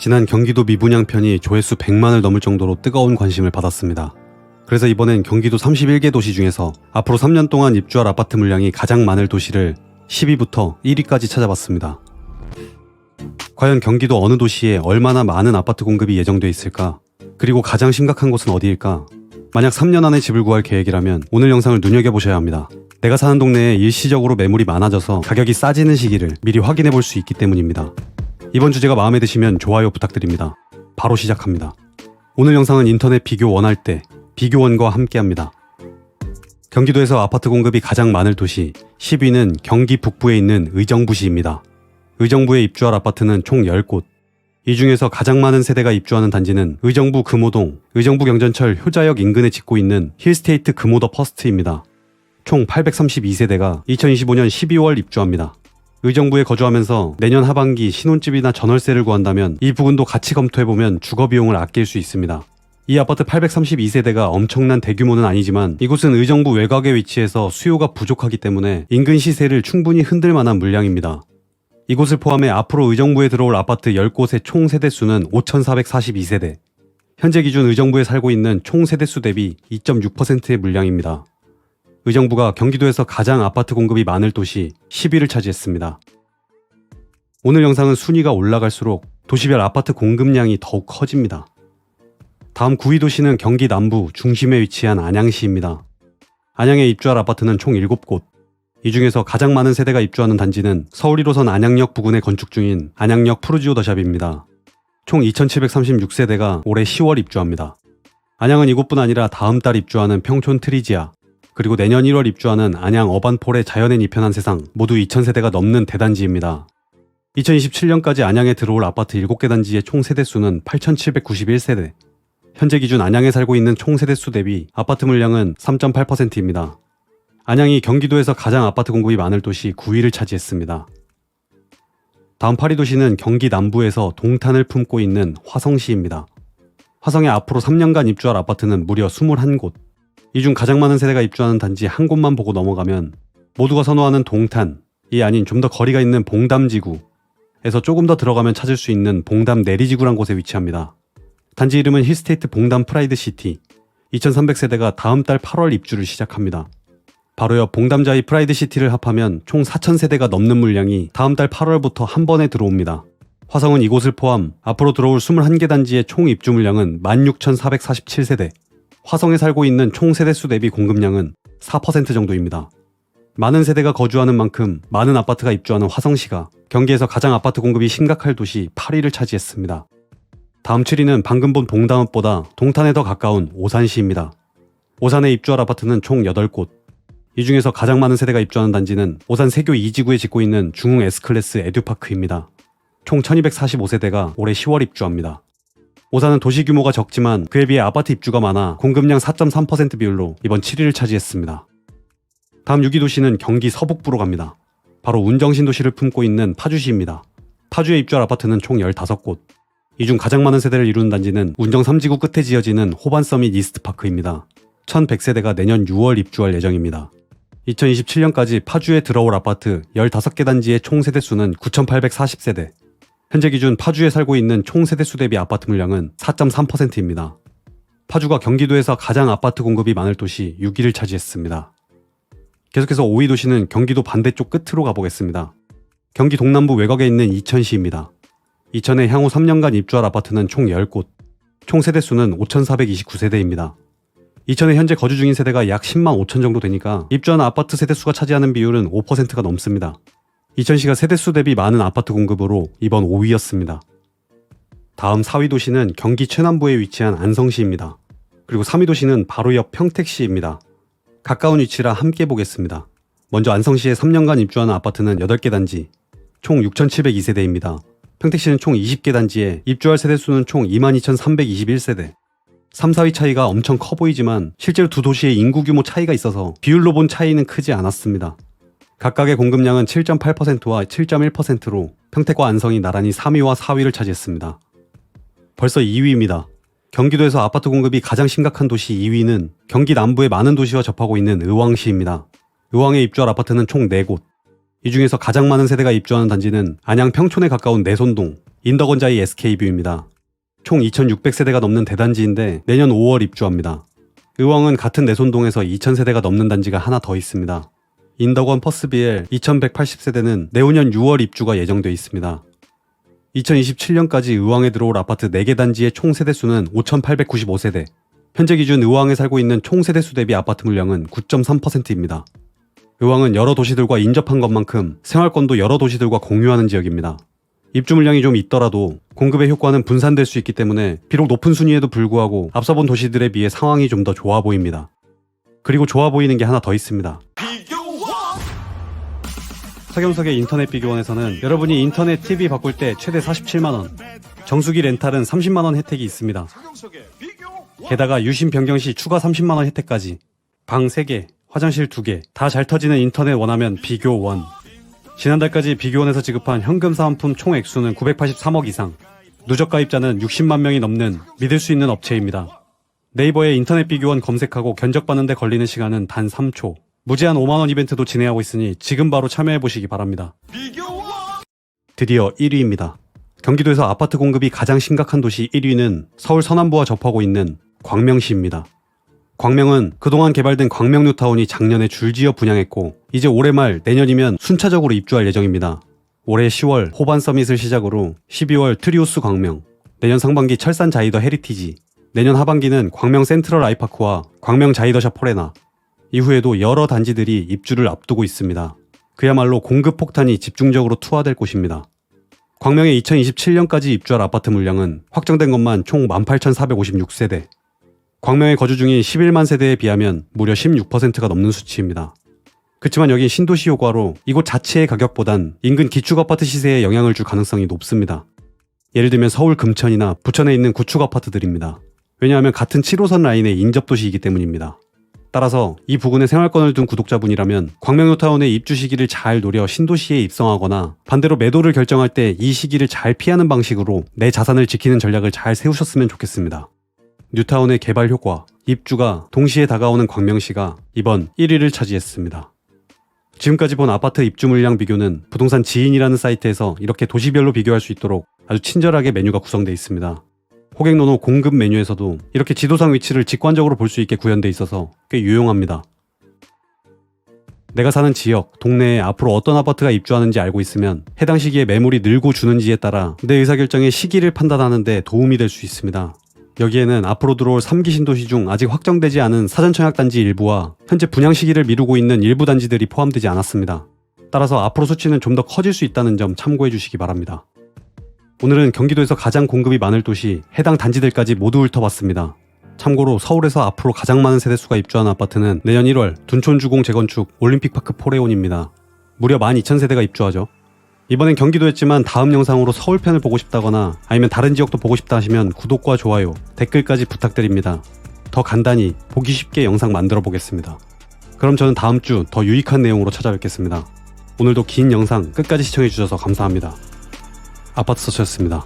지난 경기도 미분양 편이 조회수 100만을 넘을 정도로 뜨거운 관심을 받았습니다. 그래서 이번엔 경기도 31개 도시 중에서 앞으로 3년 동안 입주할 아파트 물량이 가장 많을 도시를 10위부터 1위까지 찾아봤습니다. 과연 경기도 어느 도시에 얼마나 많은 아파트 공급이 예정돼 있을까? 그리고 가장 심각한 곳은 어디일까? 만약 3년 안에 집을 구할 계획이라면 오늘 영상을 눈여겨보셔야 합니다. 내가 사는 동네에 일시적으로 매물이 많아져서 가격이 싸지는 시기를 미리 확인해 볼 수 있기 때문입니다. 이번 주제가 마음에 드시면 좋아요 부탁드립니다. 바로 시작합니다. 오늘 영상은 인터넷 비교 원할 때 비교원과 함께합니다. 경기도에서 아파트 공급이 가장 많을 도시 10위는 경기 북부에 있는 의정부시입니다. 의정부에 입주할 아파트는 총 10곳. 이 중에서 가장 많은 세대가 입주하는 단지는 의정부 금호동, 의정부 경전철 효자역 인근에 짓고 있는 힐스테이트 금호더 퍼스트입니다. 총 832세대가 2025년 12월 입주합니다. 의정부에 거주하면서 내년 하반기 신혼집이나 전월세를 구한다면 이 부분도 같이 검토해보면 주거비용을 아낄 수 있습니다. 이 아파트 832세대가 엄청난 대규모는 아니지만 이곳은 의정부 외곽에 위치해서 수요가 부족하기 때문에 인근 시세를 충분히 흔들 만한 물량입니다. 이곳을 포함해 앞으로 의정부에 들어올 아파트 10곳의 총 세대수는 5,442세대. 현재 기준 의정부에 살고 있는 총 세대수 대비 2.6%의 물량입니다. 의정부가 경기도에서 가장 아파트 공급이 많을 도시 10위를 차지했습니다. 오늘 영상은 순위가 올라갈수록 도시별 아파트 공급량이 더욱 커집니다. 다음 9위 도시는 경기 남부 중심에 위치한 안양시입니다. 안양에 입주할 아파트는 총 7곳. 이 중에서 가장 많은 세대가 입주하는 단지는 서울 1호선 안양역 부근에 건축 중인 안양역 푸르지오 더샵입니다. 총 2,736세대가 올해 10월 입주합니다. 안양은 이곳뿐 아니라 다음 달 입주하는 평촌 트리지아, 그리고 내년 1월 입주하는 안양 어반폴의 자연엔 이편한 세상 모두 2,000세대가 넘는 대단지입니다. 2027년까지 안양에 들어올 아파트 7개 단지의 총 세대수는 8,791세대. 현재 기준 안양에 살고 있는 총 세대수 대비 아파트 물량은 3.8%입니다. 안양이 경기도에서 가장 아파트 공급이 많을 도시 9위를 차지했습니다. 다음 8위 도시는 경기 남부에서 동탄을 품고 있는 화성시입니다. 화성에 앞으로 3년간 입주할 아파트는 무려 21곳. 이 중 가장 많은 세대가 입주하는 단지 한 곳만 보고 넘어가면 모두가 선호하는 동탄이 아닌 좀 더 거리가 있는 봉담지구에서 조금 더 들어가면 찾을 수 있는 봉담 내리지구란 곳에 위치합니다. 단지 이름은 힐스테이트 봉담 프라이드시티. 2,300세대가 다음 달 8월 입주를 시작합니다. 바로 옆 봉담자이 프라이드시티를 합하면 총 4,000세대가 넘는 물량이 다음 달 8월부터 한 번에 들어옵니다. 화성은 이곳을 포함 앞으로 들어올 21개 단지의 총 입주 물량은 16,447세대. 화성에 살고 있는 총 세대수 대비 공급량은 4% 정도입니다. 많은 세대가 거주하는 만큼 많은 아파트가 입주하는 화성시가 경기에서 가장 아파트 공급이 심각할 도시 8위를 차지했습니다. 다음 7위는 방금 본 봉담읍보다 동탄에 더 가까운 오산시입니다. 오산에 입주할 아파트는 총 8곳. 이 중에서 가장 많은 세대가 입주하는 단지는 오산 세교 2지구에 짓고 있는 중흥 S클래스 에듀파크입니다. 총 1245세대가 올해 10월 입주합니다. 오산은 도시 규모가 적지만 그에 비해 아파트 입주가 많아 공급량 4.3% 비율로 이번 7위를 차지했습니다. 다음 6위 도시는 경기 서북부로 갑니다. 바로 운정신도시를 품고 있는 파주시입니다. 파주에 입주할 아파트는 총 15곳. 이 중 가장 많은 세대를 이루는 단지는 운정 3지구 끝에 지어지는 호반서밋 이스트파크입니다. 1,100세대가 내년 6월 입주할 예정입니다. 2027년까지 파주에 들어올 아파트 15개 단지의 총 세대수는 9,840세대. 현재 기준 파주에 살고 있는 총 세대수 대비 아파트 물량은 4.3%입니다. 파주가 경기도에서 가장 아파트 공급이 많을 도시 6위를 차지했습니다. 계속해서 5위 도시는 경기도 반대쪽 끝으로 가보겠습니다. 경기 동남부 외곽에 있는 이천시입니다. 이천에 향후 3년간 입주할 아파트는 총 10곳. 총 세대수는 5,429세대입니다. 이천에 현재 거주 중인 세대가 약 10만 5천 정도 되니까 입주하는 아파트 세대수가 차지하는 비율은 5%가 넘습니다. 이천시가 세대수 대비 많은 아파트 공급으로 이번 5위였습니다. 다음 4위 도시는 경기 최남부에 위치한 안성시입니다. 그리고 3위 도시는 바로 옆 평택시입니다. 가까운 위치라 함께 보겠습니다. 먼저 안성시에 3년간 입주하는 아파트는 8개 단지, 총 6,702세대입니다. 평택시는 총 20개 단지에 입주할 세대수는 총 22,321세대. 3, 4위 차이가 엄청 커 보이지만 실제로 두 도시의 인구 규모 차이가 있어서 비율로 본 차이는 크지 않았습니다. 각각의 공급량은 7.8%와 7.1%로 평택과 안성이 나란히 3위와 4위를 차지했습니다. 벌써 2위입니다. 경기도에서 아파트 공급이 가장 심각한 도시 2위는 경기 남부의 많은 도시와 접하고 있는 의왕시입니다. 의왕에 입주할 아파트는 총 4곳. 이 중에서 가장 많은 세대가 입주하는 단지는 안양 평촌에 가까운 내손동 인덕원자이 SK뷰입니다. 총 2600세대가 넘는 대단지인데 내년 5월 입주합니다. 의왕은 같은 내손동에서 2000세대가 넘는 단지가 하나 더 있습니다. 인덕원 퍼스비엘 2180세대는 내후년 6월 입주가 예정되어 있습니다. 2027년까지 의왕에 들어올 아파트 4개 단지의 총 세대수는 5895세대. 현재 기준 의왕에 살고 있는 총 세대수 대비 아파트 물량은 9.3%입니다. 의왕은 여러 도시들과 인접한 것만큼 생활권도 여러 도시들과 공유하는 지역입니다. 입주 물량이 좀 있더라도 공급의 효과는 분산될 수 있기 때문에 비록 높은 순위에도 불구하고 앞서 본 도시들에 비해 상황이 좀 더 좋아 보입니다. 그리고 좋아 보이는 게 하나 더 있습니다. 서경석의 인터넷 비교원에서는 여러분이 인터넷 TV 바꿀 때 최대 47만원, 정수기 렌탈은 30만원 혜택이 있습니다. 게다가 유심 변경 시 추가 30만원 혜택까지. 방 3개, 화장실 2개, 다 잘 터지는 인터넷 원하면 비교원. 지난달까지 비교원에서 지급한 현금 사은품 총 액수는 983억 이상. 누적 가입자는 60만 명이 넘는 믿을 수 있는 업체입니다. 네이버에 인터넷 비교원 검색하고 견적받는데 걸리는 시간은 단 3초. 무제한 5만원 이벤트도 진행하고 있으니 지금 바로 참여해보시기 바랍니다. 드디어 1위입니다. 경기도에서 아파트 공급이 가장 심각한 도시 1위는 서울 서남부와 접하고 있는 광명시입니다. 광명은 그동안 개발된 광명 뉴타운이 작년에 줄지어 분양했고 이제 올해 말 내년이면 순차적으로 입주할 예정입니다. 올해 10월 호반 서밋을 시작으로 12월 트리우스 광명, 내년 상반기 철산 자이더 헤리티지, 내년 하반기는 광명 센트럴 아이파크와 광명 자이더샵 포레나, 이후에도 여러 단지들이 입주를 앞두고 있습니다. 그야말로 공급 폭탄이 집중적으로 투하될 곳입니다. 광명에 2027년까지 입주할 아파트 물량은 확정된 것만 총 18,456세대. 광명에 거주 중인 11만 세대에 비하면 무려 16%가 넘는 수치입니다. 그렇지만 여긴 신도시 효과로 이곳 자체의 가격보단 인근 기축 아파트 시세에 영향을 줄 가능성이 높습니다. 예를 들면 서울 금천이나 부천에 있는 구축 아파트들입니다. 왜냐하면 같은 7호선 라인의 인접도시이기 때문입니다. 따라서 이 부근에 생활권을 둔 구독자분이라면 광명뉴타운의 입주 시기를 잘 노려 신도시에 입성하거나 반대로 매도를 결정할 때 이 시기를 잘 피하는 방식으로 내 자산을 지키는 전략을 잘 세우셨으면 좋겠습니다. 뉴타운의 개발 효과, 입주가 동시에 다가오는 광명시가 이번 1위를 차지했습니다. 지금까지 본 아파트 입주 물량 비교는 부동산 지인이라는 사이트에서 이렇게 도시별로 비교할 수 있도록 아주 친절하게 메뉴가 구성되어 있습니다. 호객노노 공급 메뉴에서도 이렇게 지도상 위치를 직관적으로 볼 수 있게 구현되어 있어서 꽤 유용합니다. 내가 사는 지역, 동네에 앞으로 어떤 아파트가 입주하는지 알고 있으면 해당 시기에 매물이 늘고 주는지에 따라 내 의사결정의 시기를 판단하는 데 도움이 될 수 있습니다. 여기에는 앞으로 들어올 3기 신도시 중 아직 확정되지 않은 사전청약단지 일부와 현재 분양 시기를 미루고 있는 일부 단지들이 포함되지 않았습니다. 따라서 앞으로 수치는 좀 더 커질 수 있다는 점 참고해 주시기 바랍니다. 오늘은 경기도에서 가장 공급이 많을 도시 해당 단지들까지 모두 훑어봤습니다. 참고로 서울에서 앞으로 가장 많은 세대수가 입주하는 아파트는 내년 1월 둔촌주공 재건축 올림픽파크 포레온입니다. 무려 12,000세대가 입주하죠. 이번엔 경기도였지만 다음 영상으로 서울편을 보고 싶다거나 아니면 다른 지역도 보고 싶다 하시면 구독과 좋아요, 댓글까지 부탁드립니다. 더 간단히 보기 쉽게 영상 만들어 보겠습니다. 그럼 저는 다음 주 더 유익한 내용으로 찾아뵙겠습니다. 오늘도 긴 영상 끝까지 시청해 주셔서 감사합니다. 아파트 서치였습니다.